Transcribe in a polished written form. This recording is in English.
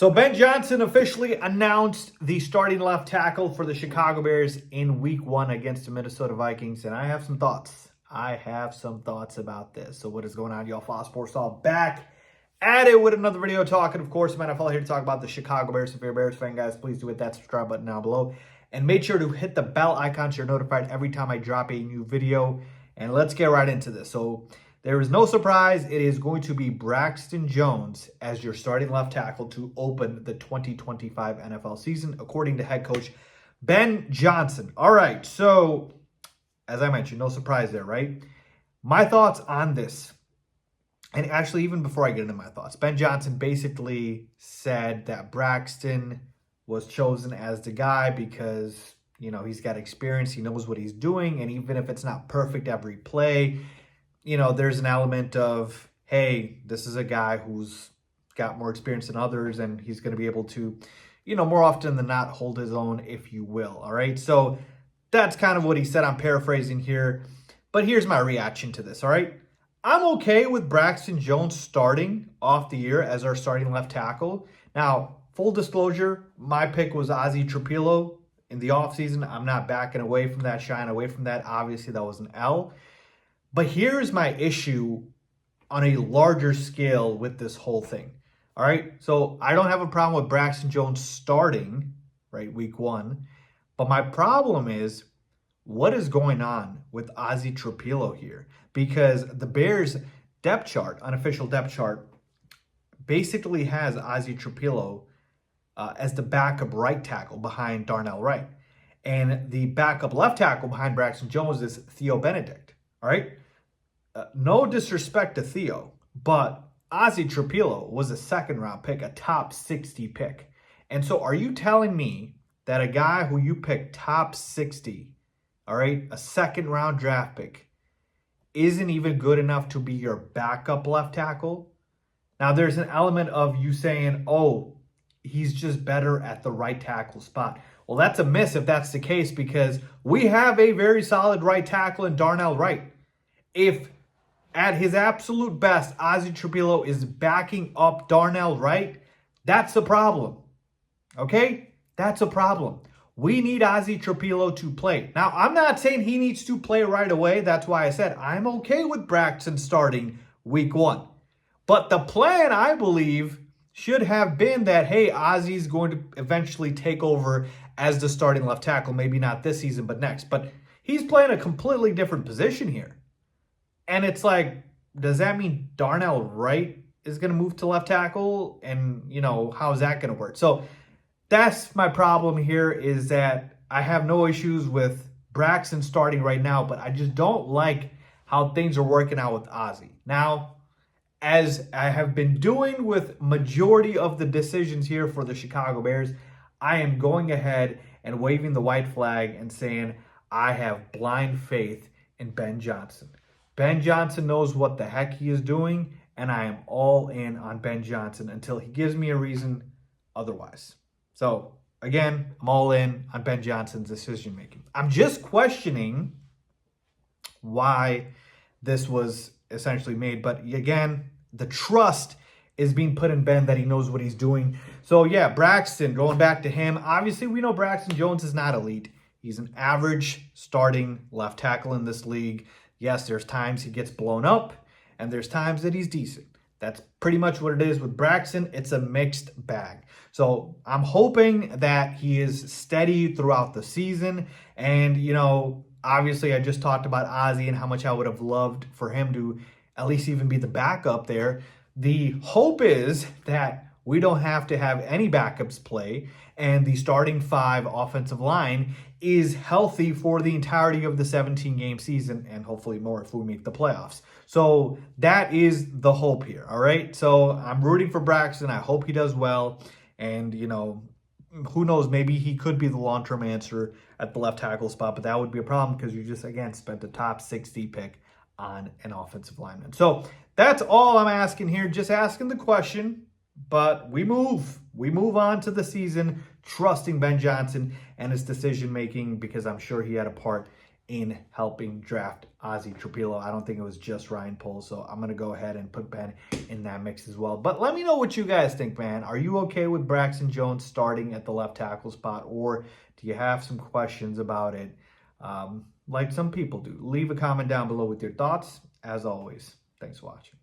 So Ben Johnson officially announced the starting left tackle for the Chicago Bears in week 1 against the Minnesota Vikings. And I have some thoughts. About this. So what is going on, y'all? Faiz Sports all back at it with another video talking, of course, some NFL here to talk about the Chicago Bears. If you're a Bears fan, guys, please do hit that subscribe button down below. And make sure to hit the bell icon so you're notified every time I drop a new video. And let's get right into this. So there is no surprise. It is going to be Braxton Jones as your starting left tackle to open the 2025 NFL season, according to head coach Ben Johnson. All right, so as I mentioned, no surprise there, right? My thoughts on this, and actually even before I get into my thoughts, Ben Johnson basically said that Braxton was chosen as the guy because, you know, he's got experience, he knows what he's doing, and even if it's not perfect every play, you know, there's an element of, hey, this is a guy who's got more experience than others, and he's going to be able to, you know, more often than not, hold his own, if you will. All right. So that's kind of what he said. I'm paraphrasing here, but here's my reaction to this. All right. I'm okay with Braxton Jones starting off the year as our starting left tackle. Now, full disclosure, my pick was Ozzie Trapilo in the offseason. I'm not backing away from that, shying away from that. Obviously, that was an L. But here's my issue on a larger scale with this whole thing. All right. So I don't have a problem with Braxton Jones starting, right, week 1. But my problem is, what is going on with Ozzie Trapilo here? Because the Bears depth chart, unofficial depth chart, basically has Ozzie Trapilo as the backup right tackle behind Darnell Wright. And the backup left tackle behind Braxton Jones is Theo Benedict. All right. No disrespect to Theo, but Ozzie Trapilo was a second-round pick, a top 60 pick. And so are you telling me that a guy who you picked top 60, all right, a second-round draft pick, isn't even good enough to be your backup left tackle? Now, there's an element of you saying, oh, he's just better at the right tackle spot. Well, that's a miss if that's the case, because we have a very solid right tackle in Darnell Wright. If at his absolute best, Ozzie Trapilo is backing up Darnell Wright, that's a problem. Okay? That's a problem. We need Ozzie Trapilo to play. Now, I'm not saying he needs to play right away. That's why I said I'm okay with Braxton starting week 1. But the plan, I believe, should have been that, hey, Ozzie's going to eventually take over as the starting left tackle. Maybe not this season, but next. But he's playing a completely different position here. And it's like, does that mean Darnell Wright is going to move to left tackle? And, you know, how is that going to work? So that's my problem here, is that I have no issues with Braxton starting right now, but I just don't like how things are working out with Ozzie. Now, as I have been doing with majority of the decisions here for the Chicago Bears, I am going ahead and waving the white flag and saying I have blind faith in Ben Johnson. Ben Johnson knows what the heck he is doing, and I am all in on Ben Johnson until he gives me a reason otherwise. So, again, I'm all in on Ben Johnson's decision-making. I'm just questioning why this was essentially made. But, again, the trust is being put in Ben that he knows what he's doing. So, yeah, Braxton, going back to him, obviously we know Braxton Jones is not elite. He's an average starting left tackle in this league. Yes, there's times he gets blown up, and there's times that he's decent. That's pretty much what it is with Braxton. It's a mixed bag. So I'm hoping that he is steady throughout the season. And, you know, obviously I just talked about Ozzie and how much I would have loved for him to at least even be the backup there. The hope is that we don't have to have any backups play, and the starting 5 offensive line is healthy for the entirety of the 17-game season, and hopefully more if we make the playoffs. So that is the hope here, all right? So I'm rooting for Braxton. I hope he does well, and, you know, who knows, maybe he could be the long-term answer at the left tackle spot, but that would be a problem because you just, again, spent the top 60 pick on an offensive lineman. So that's all I'm asking here, just asking the question. But we move on to the season, trusting Ben Johnson and his decision-making, because I'm sure he had a part in helping draft Ozzie Trapilo. I don't think it was just Ryan Poles, so I'm going to go ahead and put Ben in that mix as well. But let me know what you guys think, man. Are you okay with Braxton Jones starting at the left tackle spot, or do you have some questions about it like some people do? Leave a comment down below with your thoughts. As always, thanks for watching.